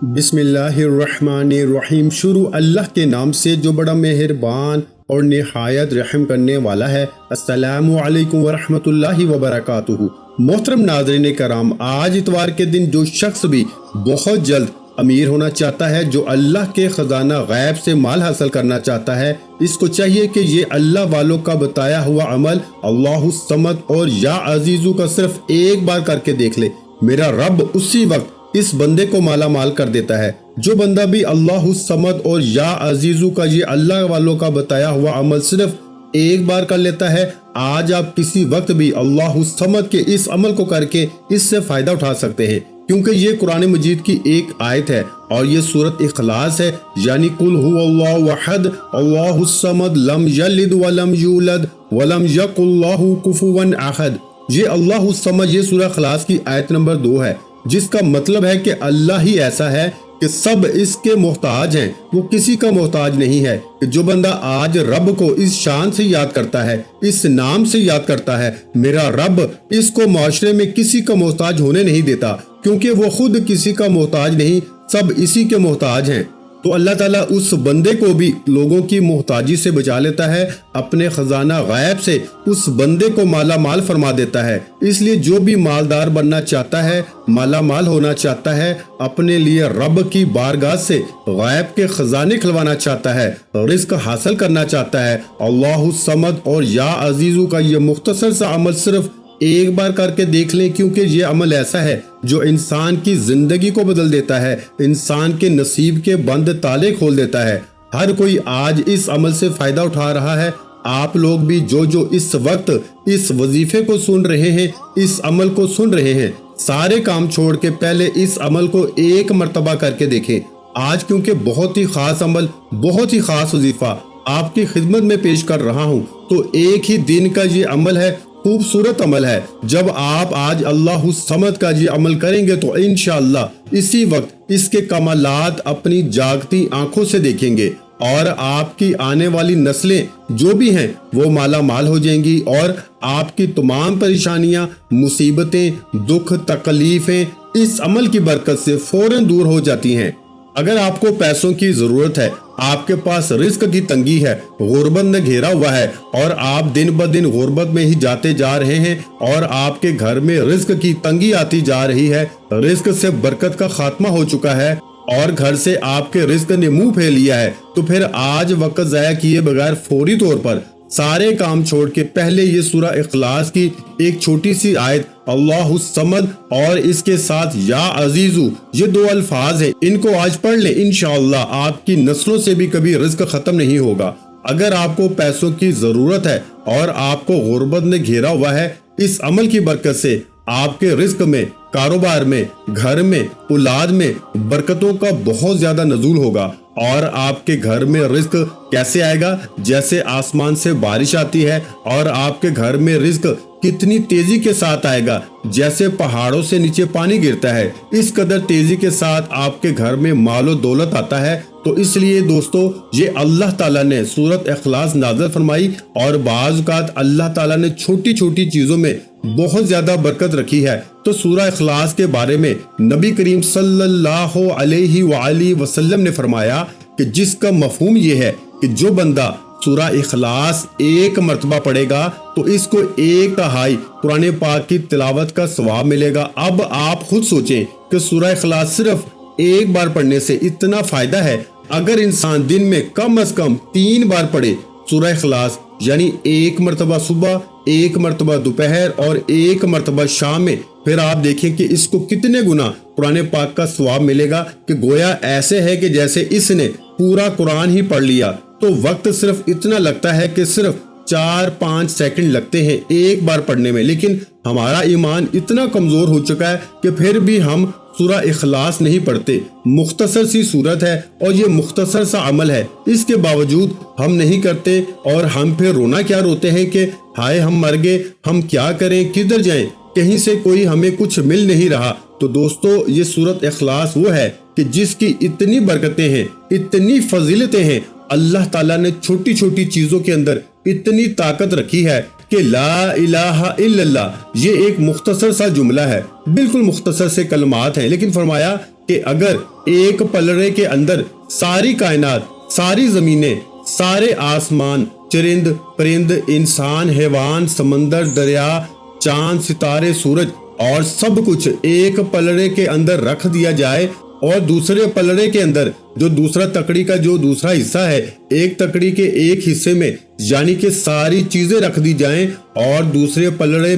بسم اللہ الرحمن الرحیم۔ شروع اللہ کے نام سے جو بڑا مہربان اور نہایت رحم کرنے والا ہے۔ السلام علیکم ورحمۃ اللہ وبرکاتہ۔ محترم ناظرین کرام، آج اتوار کے دن جو شخص بھی بہت جلد امیر ہونا چاہتا ہے، جو اللہ کے خزانہ غیب سے مال حاصل کرنا چاہتا ہے، اس کو چاہیے کہ یہ اللہ والوں کا بتایا ہوا عمل اللہ الصمد اور یا عزیزو کا صرف ایک بار کر کے دیکھ لے۔ میرا رب اسی وقت اس بندے کو مالا مال کر دیتا ہے۔ جو بندہ بھی اللہ الصمد اور یا عزیزو کا یہ اللہ والوں کا بتایا ہوا عمل صرف ایک بار کر لیتا ہے، آج آپ کسی وقت بھی اللہ الصمد کے اس عمل کو کر کے اس سے فائدہ اٹھا سکتے ہیں، کیونکہ یہ قرآن مجید کی ایک آیت ہے اور یہ سورۃ اخلاص ہے، یعنی قل هو اللہ احد اللہ الصمد لم یلد ولم یولد ولم یکن لہ کفوا احد۔ یہ اللہ الصمد، یہ سورہ اخلاص کی آیت نمبر 2 ہے، جس کا مطلب ہے کہ اللہ ہی ایسا ہے کہ سب اس کے محتاج ہیں، وہ کسی کا محتاج نہیں ہے۔ کہ جو بندہ آج رب کو اس شان سے یاد کرتا ہے، اس نام سے یاد کرتا ہے، میرا رب اس کو معاشرے میں کسی کا محتاج ہونے نہیں دیتا، کیونکہ وہ خود کسی کا محتاج نہیں، سب اسی کے محتاج ہیں۔ تو اللہ تعالیٰ اس بندے کو بھی لوگوں کی محتاجی سے بچا لیتا ہے، اپنے خزانہ غیب سے اس بندے کو مالا مال فرما دیتا ہے۔ اس لیے جو بھی مالدار بننا چاہتا ہے، مالا مال ہونا چاہتا ہے، اپنے لیے رب کی بارگاہ سے غیب کے خزانے کھلوانا چاہتا ہے، رزق حاصل کرنا چاہتا ہے، اللہ الصمد اور یا عزیزو کا یہ مختصر سا عمل صرف ایک بار کر کے دیکھ لیں، کیونکہ یہ عمل ایسا ہے جو انسان کی زندگی کو بدل دیتا ہے، انسان کے نصیب کے بند تالے کھول دیتا ہے۔ ہر کوئی آج اس عمل سے فائدہ اٹھا رہا ہے۔ آپ لوگ بھی جو اس وقت اس وظیفے کو سن رہے ہیں، اس عمل کو سن رہے ہیں، سارے کام چھوڑ کے پہلے اس عمل کو ایک مرتبہ کر کے دیکھیں۔ آج کیونکہ بہت ہی خاص عمل، بہت ہی خاص وظیفہ آپ کی خدمت میں پیش کر رہا ہوں، تو ایک ہی دن کا یہ عمل ہے، خوبصورت عمل ہے۔ جب آپ آج اللہ الصمد کا یہ عمل کریں گے تو انشاءاللہ اسی وقت اس کے کمالات اپنی جاگتی آنکھوں سے دیکھیں گے، اور آپ کی آنے والی نسلیں جو بھی ہیں وہ مالا مال ہو جائیں گی، اور آپ کی تمام پریشانیاں، مصیبتیں، دکھ، تکلیفیں اس عمل کی برکت سے فوراً دور ہو جاتی ہیں۔ اگر آپ کو پیسوں کی ضرورت ہے، آپ کے پاس رزق کی تنگی ہے، غربت نے گھیرا ہوا ہے، اور آپ دن بدن غربت میں ہی جاتے جا رہے ہیں، اور آپ کے گھر میں رزق کی تنگی آتی جا رہی ہے، رزق سے برکت کا خاتمہ ہو چکا ہے، اور گھر سے آپ کے رزق نے منہ پھیر لیا ہے، تو پھر آج وقت ضائع کیے بغیر فوری طور پر سارے کام چھوڑ کے پہلے یہ سورہ اخلاص کی ایک چھوٹی سی آیت اللہ الصمد اور اس کے ساتھ یا عزیزو، یہ 2 الفاظ ہیں، ان کو آج پڑھ لیں، انشاءاللہ آپ کی نسلوں سے بھی کبھی رزق ختم نہیں ہوگا۔ اگر آپ کو پیسوں کی ضرورت ہے اور آپ کو غربت نے گھیرا ہوا ہے، اس عمل کی برکت سے آپ کے رزق میں، کاروبار میں، گھر میں، اولاد میں برکتوں کا بہت زیادہ نزول ہوگا، اور آپ کے گھر میں رزق کیسے آئے گا؟ جیسے آسمان سے بارش آتی ہے، اور آپ کے گھر میں رزق کتنی تیزی کے ساتھ آئے گا، جیسے پہاڑوں سے نیچے پانی گرتا ہے، اس قدر تیزی کے ساتھ آپ کے گھر میں مال و دولت آتا ہے۔ تو اس لیے دوستو، یہ اللہ تعالیٰ نے سورۃ اخلاص نازل فرمائی، اور بعض اوقات اللہ تعالیٰ نے چھوٹی چھوٹی چیزوں میں بہت زیادہ برکت رکھی ہے۔ تو سورہ اخلاص کے بارے میں نبی کریم صلی اللہ علیہ وآلہ وسلم نے فرمایا کہ جس کا مفہوم یہ ہے کہ جو بندہ سورہ اخلاص ایک مرتبہ پڑھے گا تو اس کو 1/3 قرآن پاک کی تلاوت کا ثواب ملے گا۔ اب آپ خود سوچیں کہ سورہ اخلاص صرف ایک بار پڑھنے سے اتنا فائدہ ہے، اگر انسان دن میں کم از کم 3 بار پڑھے سورہ اخلاص، یعنی 1 مرتبہ صبح، 1 مرتبہ دوپہر اور 1 مرتبہ شام میں، پھر آپ دیکھیں کہ اس کو کتنے گنا قرآن پاک کا ثواب ملے گا، کہ گویا ایسے ہے کہ جیسے اس نے پورا قرآن ہی پڑھ لیا۔ تو وقت صرف اتنا لگتا ہے کہ صرف 4-5 سیکنڈ لگتے ہیں ایک بار پڑھنے میں، لیکن ہمارا ایمان اتنا کمزور ہو چکا ہے کہ پھر بھی ہم سورہ اخلاص نہیں پڑھتے۔ مختصر سی صورت ہے اور یہ مختصر سا عمل ہے، اس کے باوجود ہم نہیں کرتے، اور ہم پھر رونا کیا روتے ہیں کہ ہائے ہم مر گئے، ہم کیا کریں، کدھر جائیں، کہیں سے کوئی ہمیں کچھ مل نہیں رہا۔ تو دوستو، یہ سورۃ اخلاص وہ ہے کہ جس کی اتنی برکتیں ہیں، اتنی فضیلتیں ہیں، اللہ تعالیٰ نے چھوٹی چھوٹی چیزوں کے اندر اتنی طاقت رکھی ہے کہ لا الہ الا اللہ یہ ایک مختصر سا جملہ ہے، بالکل مختصر سے کلمات ہیں، لیکن فرمایا کہ اگر ایک پلڑے کے اندر ساری کائنات، ساری زمینیں، سارے آسمان، چرند پرند، انسان، حیوان، سمندر، دریا، چاند، ستارے، سورج اور سب کچھ ایک پلڑے کے اندر رکھ دیا جائے، اور دوسرے پلڑے کے اندر جو دوسرا تکڑی کا جو دوسرا حصہ ہے، ایک تکڑی کے ایک حصے میں یعنی کہ ساری چیزیں رکھ دی جائیں، اور دوسرے پلڑے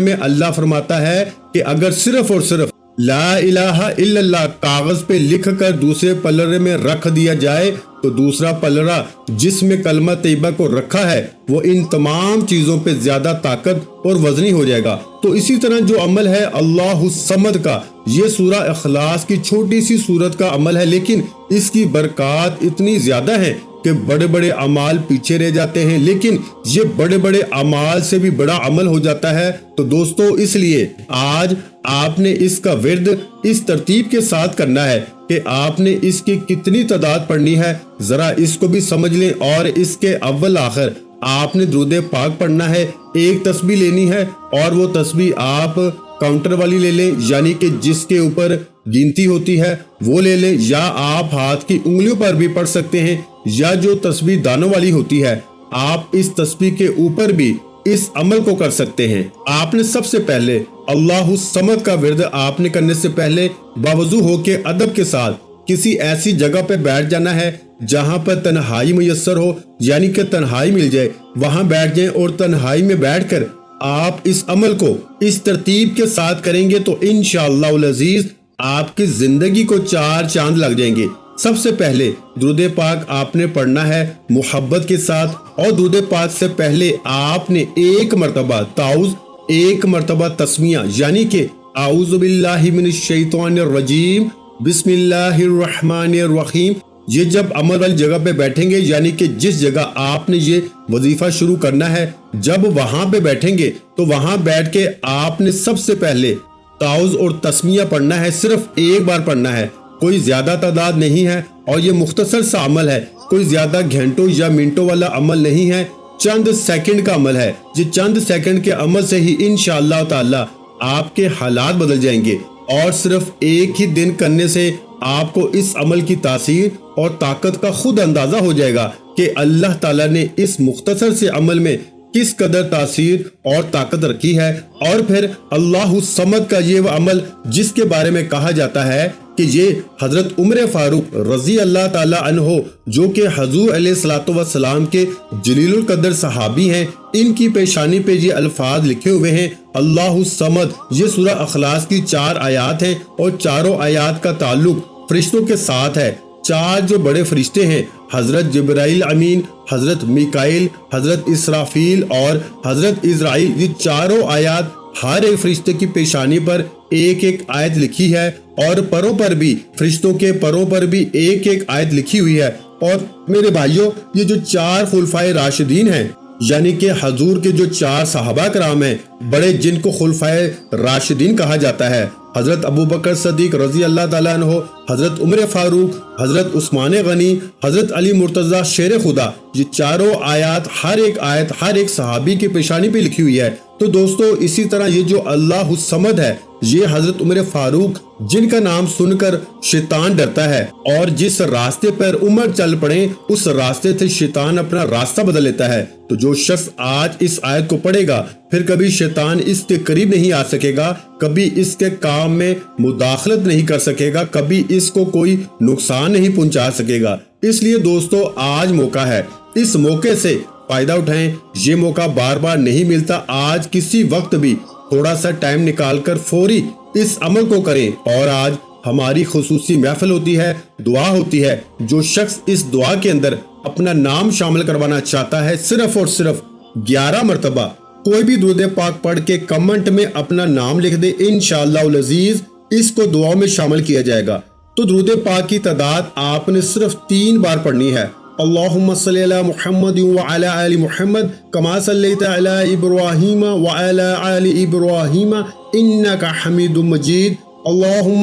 میں اللہ فرماتا ہے کہ اگر صرف اور صرف لا الہ الا اللہ کاغذ پہ لکھ کر دوسرے پلڑے میں رکھ دیا جائے تو دوسرا پلڑا جس میں کلمہ طیبہ کو رکھا ہے وہ ان تمام چیزوں پہ زیادہ طاقت اور وزنی ہو جائے گا۔ تو اسی طرح جو عمل ہے اللہ الصمد کا، یہ سورہ اخلاص کی چھوٹی سی سورت کا عمل ہے، لیکن اس کی برکات اتنی زیادہ ہیں کہ بڑے بڑے اعمال پیچھے رہ جاتے ہیں، لیکن یہ بڑے بڑے اعمال سے بھی بڑا عمل ہو جاتا ہے۔ تو دوستو اس لیے آج آپ نے اس کا ورد اس ترتیب کے ساتھ کرنا ہے کہ آپ نے اس کی کتنی تعداد پڑھنی ہے، ذرا اس کو بھی سمجھ لیں، اور اس کے اول آخر آپ نے درود پاک پڑھنا ہے، ایک تسبیح لینی ہے، اور وہ تسبیح آپ کاؤنٹر والی لے لیں، یعنی کہ جس کے اوپر گنتی ہوتی ہے وہ لے لیں، یا آپ ہاتھ کی انگلیوں پر بھی پڑھ سکتے ہیں، یا جو تسبیح دانوں والی ہوتی ہے آپ اس تسبیح کے اوپر بھی اس عمل کو کر سکتے ہیں۔ آپ نے سب سے پہلے اللہ الصمد کا ورد آپ نے کرنے سے پہلے باوضو ہو کے ادب کے ساتھ کسی ایسی جگہ پہ بیٹھ جانا ہے جہاں پر تنہائی میسر ہو، یعنی کہ تنہائی مل جائے، وہاں بیٹھ جائیں، اور تنہائی میں بیٹھ کر آپ اس عمل کو اس ترتیب کے ساتھ کریں گے تو انشاءاللہ العزیز آپ کی زندگی کو 4 چاند لگ جائیں گے۔ سب سے پہلے درود پاک آپ نے پڑھنا ہے محبت کے ساتھ، اور درود پاک سے پہلے آپ نے ایک مرتبہ تعوذ، ایک مرتبہ تسمیہ، یعنی کہ اعوذ باللہ من الشیطان الرجیم بسم اللہ الرحمن الرحیم، یہ جب عمل والی جگہ پہ بیٹھیں گے، یعنی کہ جس جگہ آپ نے یہ وظیفہ شروع کرنا ہے، جب وہاں پہ بیٹھیں گے تو وہاں بیٹھ کے آپ نے سب سے پہلے تعوذ اور تسمیہ پڑھنا ہے، صرف ایک بار پڑھنا ہے، کوئی زیادہ تعداد نہیں ہے، اور یہ مختصر سا عمل ہے، کوئی زیادہ گھنٹوں یا منٹوں والا عمل نہیں ہے، چند سیکنڈ کا عمل ہے۔ یہ چند سیکنڈ کے عمل سے ہی انشاءاللہ تعالی آپ کے حالات بدل جائیں گے، اور صرف ایک ہی دن کرنے سے آپ کو اس عمل کی تاثیر اور طاقت کا خود اندازہ ہو جائے گا کہ اللہ تعالیٰ نے اس مختصر سے عمل میں کس قدر تاثیر اور طاقت رکھی ہے۔ اور پھر اللہ الصمد کا یہ وہ عمل جس کے بارے میں کہا جاتا ہے کہ یہ حضرت عمر فاروق رضی اللہ تعالی عنہ، جو کہ حضور علیہ الصلوۃ والسلام کے جلیل القدر صحابی ہیں، ان کی پیشانی پہ یہ الفاظ لکھے ہوئے ہیں اللہ الصمد۔ یہ سورہ اخلاص کی 4 آیات ہیں، اور چاروں آیات کا تعلق فرشتوں کے ساتھ ہے۔ 4 جو بڑے فرشتے ہیں، حضرت جبرائیل امین، حضرت میکائیل، حضرت اسرافیل اور حضرت اسرائیل، یہ چاروں آیات ہر ایک فرشتے کی پیشانی پر ایک ایک آیت لکھی ہے، اور پروں پر بھی، فرشتوں کے پروں پر بھی ایک ایک آیت لکھی ہوئی ہے۔ اور میرے بھائیوں، یہ جو 4 خلفائے راشدین ہیں، یعنی کہ حضور کے جو 4 صحابہ کرام ہیں بڑے، جن کو خلفائے راشدین کہا جاتا ہے، حضرت ابوبکر صدیق رضی اللہ تعالیٰ عنہ، حضرت عمر فاروق، حضرت عثمان غنی، حضرت علی مرتضیٰ شیر خدا، یہ چاروں آیات، ہر ایک صحابی کی پیشانی پہ لکھی ہوئی ہے۔ تو دوستو اسی طرح یہ جو اللہ الصمد ہے، یہ حضرت عمر فاروق، جن کا نام سن کر شیطان ڈرتا ہے، اور جس راستے پر عمر چل پڑے اس راستے سے شیطان اپنا راستہ بدل لیتا ہے۔ تو جو شخص آج اس آیت کو پڑھے گا، پھر کبھی شیطان اس کے قریب نہیں آ سکے گا، کبھی اس کے کام میں مداخلت نہیں کر سکے گا، کبھی اس کو کوئی نقصان نہیں پہنچا سکے گا۔ اس لیے دوستو آج موقع ہے، اس موقع سے فائدہ اٹھائیں، یہ موقع بار بار نہیں ملتا۔ آج کسی وقت بھی تھوڑا سا ٹائم نکال کر فوری اس عمل کو کریں۔ اور آج ہماری خصوصی محفل ہوتی ہے، دعا ہوتی ہے، جو شخص اس دعا کے اندر اپنا نام شامل کروانا چاہتا ہے، صرف اور صرف 11 مرتبہ کوئی بھی درود پاک پڑھ کے کمنٹ میں اپنا نام لکھ دے، انشاءاللہ العزیز اس کو دعا میں شامل کیا جائے گا۔ تو درود پاک کی تعداد آپ نے صرف 3 بار پڑھنی ہے۔ اللہم صلی علی محمد وعلی آل محمد کما صلیت علی ابراہیم وعلی آل ابراہیم انک حمید مجید۔ اللہم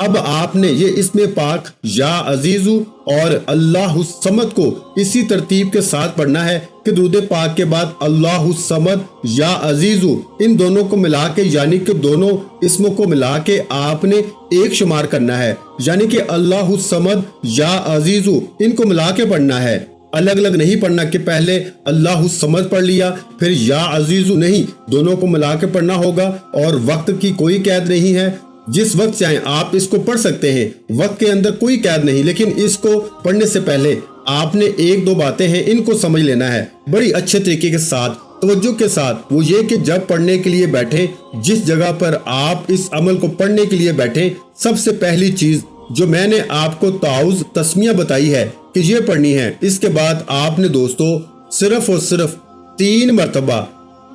اب آپ نے یہ اسم پاک یا عزیزو اور اللہ الصمد کو اسی ترتیب کے ساتھ پڑھنا ہے کہ درود پاک کے بعد اللہ الصمد یا عزیزو ان دونوں کو ملا کے یعنی کہ دونوں اسموں کو ملا کے آپ نے ایک شمار کرنا ہے، یعنی کہ اللہ الصمد یا عزیزو ان کو ملا کے پڑھنا ہے، الگ الگ نہیں پڑھنا کہ پہلے اللہ الصمد پڑھ لیا پھر یا عزیزو، نہیں، دونوں کو ملا کے پڑھنا ہوگا اور وقت کی کوئی قید نہیں ہے، جس وقت چاہیں آپ اس کو پڑھ سکتے ہیں، وقت کے اندر کوئی قید نہیں، لیکن اس کو پڑھنے سے پہلے آپ نے ایک دو باتیں ہیں ان کو سمجھ لینا ہے بڑی اچھے طریقے کے ساتھ، توجہ کے ساتھ۔ وہ یہ کہ جب پڑھنے کے لیے بیٹھیں، جس جگہ پر آپ اس عمل کو پڑھنے کے لیے بیٹھیں، سب سے پہلی چیز جو میں نے آپ کو تعوذ تسمیہ بتائی ہے کہ یہ پڑھنی ہے، اس کے بعد آپ نے دوستو صرف اور صرف 3 مرتبہ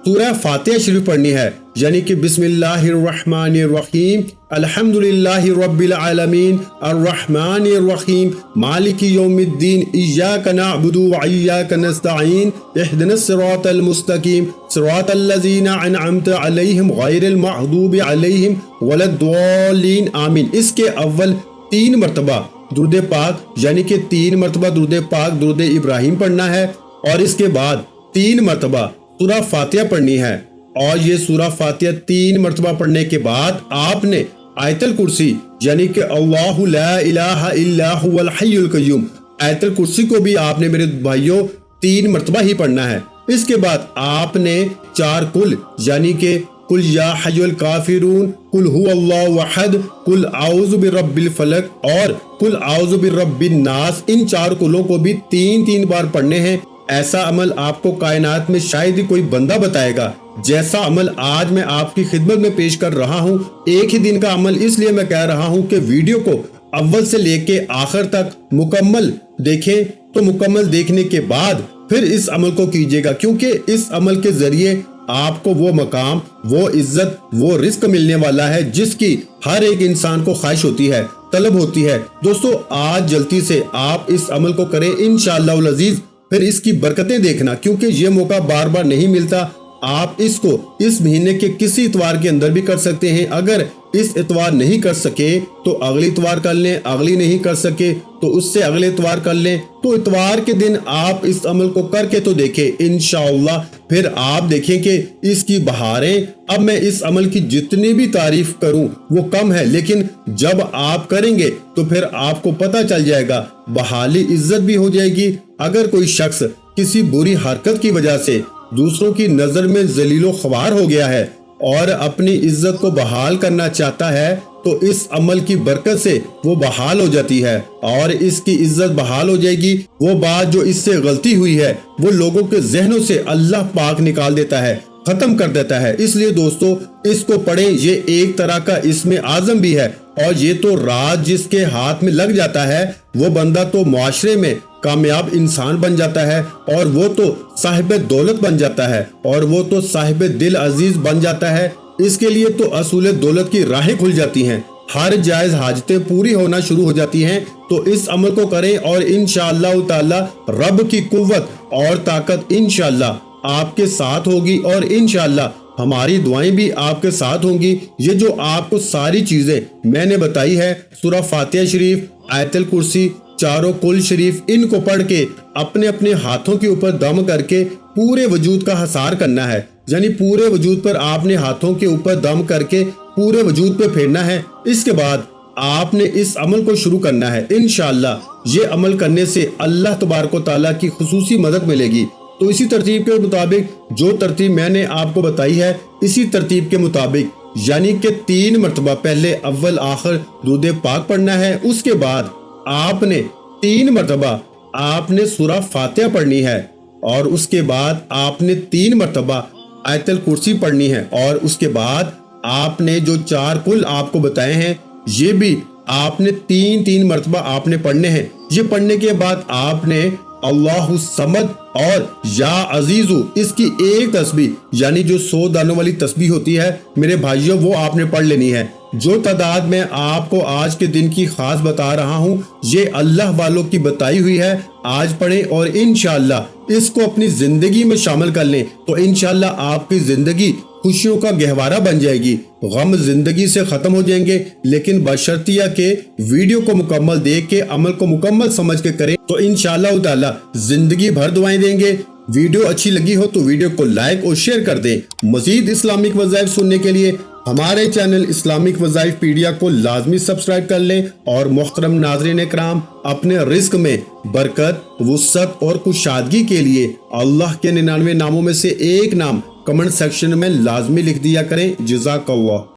سورہ فاتحہ شریف پڑھنی ہے، یعنی کہ بسم اللہ الرحمن الرحیم، الحمدللہ رب العالمین، الرحمن الرحیم، مالک یوم الدین، ایاک نعبد و ایاک نستعین، اہدنا الصراط المستقیم، صراط الذین انعمت علیہم غیر المغضوب علیہم ولا الضالین، آمین۔ اس کے اول 3 مرتبہ درود پاک یعنی کہ 3 مرتبہ درود پاک درود ابراہیم پڑھنا ہے، اور اس کے بعد 3 مرتبہ سورہ فاتحہ پڑھنی ہے، اور یہ سورہ فاتحہ 3 مرتبہ پڑھنے کے بعد آپ نے آیت الکرسی یعنی کہ اللہ لا الہ الا هو الحی القیوم، آیت الکرسی کو بھی آپ نے میرے بھائیوں 3 مرتبہ ہی پڑھنا ہے۔ اس کے بعد آپ نے 4 کل یعنی کہ قل یا حی الکافرون، قل هو اللہ احد، قل اعوذ برب الفلق اور قل اعوذ برب الناس، ان 4 کلوں کو بھی 3 بار پڑھنے ہیں۔ ایسا عمل آپ کو کائنات میں شاید ہی کوئی بندہ بتائے گا جیسا عمل آج میں آپ کی خدمت میں پیش کر رہا ہوں۔ ایک ہی دن کا عمل اس لیے میں کہہ رہا ہوں کہ ویڈیو کو اول سے لے کے آخر تک مکمل دیکھیں، تو مکمل دیکھنے کے بعد پھر اس عمل کو کیجیے گا، کیونکہ اس عمل کے ذریعے آپ کو وہ مقام، وہ عزت، وہ رزق ملنے والا ہے جس کی ہر ایک انسان کو خواہش ہوتی ہے، طلب ہوتی ہے۔ دوستو آج جلدی سے آپ اس عمل کو کریں انشاءاللہ العزیز، پھر اس کی برکتیں دیکھنا، کیونکہ یہ موقع بار بار نہیں ملتا۔ آپ اس کو اس مہینے کے کسی اتوار کے اندر بھی کر سکتے ہیں، اگر اس اتوار نہیں کر سکے تو اگلی اتوار کر لیں، اگلی نہیں کر سکے تو اس سے اگلے اتوار کر لیں، تو اتوار کے دن آپ اس عمل کو کر کے تو دیکھیں انشاءاللہ، پھر آپ دیکھیں کہ اس کی بہاریں۔ اب میں اس عمل کی جتنی بھی تعریف کروں وہ کم ہے، لیکن جب آپ کریں گے تو پھر آپ کو پتہ چل جائے گا، بحالی عزت بھی ہو جائے گی۔ اگر کوئی شخص کسی بری حرکت کی وجہ سے دوسروں کی نظر میں ذلیل و خوار ہو گیا ہے اور اپنی عزت کو بحال کرنا چاہتا ہے تو اس عمل کی برکت سے وہ بحال ہو جاتی ہے اور اس کی عزت بحال ہو جائے گی۔ وہ بات جو اس سے غلطی ہوئی ہے وہ لوگوں کے ذہنوں سے اللہ پاک نکال دیتا ہے، ختم کر دیتا ہے۔ اس لیے دوستو اس کو پڑھیں، یہ ایک طرح کا اسم اعظم بھی ہے، اور یہ تو راز جس کے ہاتھ میں لگ جاتا ہے وہ بندہ تو معاشرے میں کامیاب انسان بن جاتا ہے، اور وہ تو صاحب دولت بن جاتا ہے، اور وہ تو صاحب دل عزیز بن جاتا ہے۔ اس کے لیے تو اصول دولت کی راہیں کھل جاتی ہیں، ہر جائز حاجتیں پوری ہونا شروع ہو جاتی ہیں۔ تو اس عمل کو کریں اور انشاءاللہ تعالی رب کی قوت اور طاقت انشاءاللہ آپ کے ساتھ ہوگی، اور انشاءاللہ ہماری دعائیں بھی آپ کے ساتھ ہوں گی۔ یہ جو آپ کو ساری چیزیں میں نے بتائی ہے، سورہ فاتحہ شریف، آیت الکرسی، 4 کل شریف، ان کو پڑھ کے اپنے اپنے ہاتھوں کے اوپر دم کر کے پورے وجود کا حصار کرنا ہے، یعنی پورے وجود پر آپ نے ہاتھوں کے اوپر دم کر کے پورے وجود پہ پھیرنا ہے۔ اس کے بعد آپ نے اس عمل کو شروع کرنا ہے۔ انشاءاللہ یہ عمل کرنے سے اللہ تبارک و تعالیٰ کی خصوصی مدد ملے گی۔ تو اسی ترتیب کے مطابق جو ترتیب میں نے آپ کو بتائی ہے، اسی ترتیب کے مطابق یعنی کہ 3 مرتبہ پہلے اول آخر درود پاک پڑھنا ہے، اس کے بعد آپ نے 3 مرتبہ آپ نے سورہ فاتحہ پڑھنی ہے، اور اس کے بعد آپ نے 3 مرتبہ آیت الکرسی پڑھنی ہے، اور اس کے بعد آپ نے جو 4 کل آپ کو بتائے ہیں یہ بھی آپ نے 3 مرتبہ آپ نے پڑھنے ہیں۔ یہ پڑھنے کے بعد آپ نے اللہ الصمد اور یا عزیزو اس کی ایک تسبیح یعنی جو 100 دانوں والی تسبیح ہوتی ہے میرے بھائیوں، وہ آپ نے پڑھ لینی ہے۔ جو تعداد میں آپ کو آج کے دن کی خاص بتا رہا ہوں یہ اللہ والوں کی بتائی ہوئی ہے، آج پڑھیں اور انشاءاللہ اس کو اپنی زندگی میں شامل کر لیں تو انشاءاللہ آپ کی زندگی خوشیوں کا گہوارہ بن جائے گی، غم زندگی سے ختم ہو جائیں گے، لیکن بشرطیہ کہ ویڈیو کو مکمل دیکھ کے عمل کو مکمل سمجھ کے کریں تو انشاءاللہ تعالی زندگی بھر دعائیں دیں گے۔ ویڈیو اچھی لگی ہو تو ویڈیو کو لائک اور شیئر کر دیں۔ مزید اسلامک وظائف سننے کے لیے ہمارے چینل اسلامک وظائف پیڈیا کو لازمی سبسکرائب کر لیں، اور محترم ناظرین اکرام، اپنے رزق میں برکت، وسعت اور کشادگی کے لیے اللہ کے 99 ناموں میں سے ایک نام کمنٹ سیکشن میں لازمی لکھ دیا کریں۔ جزاک اللہ۔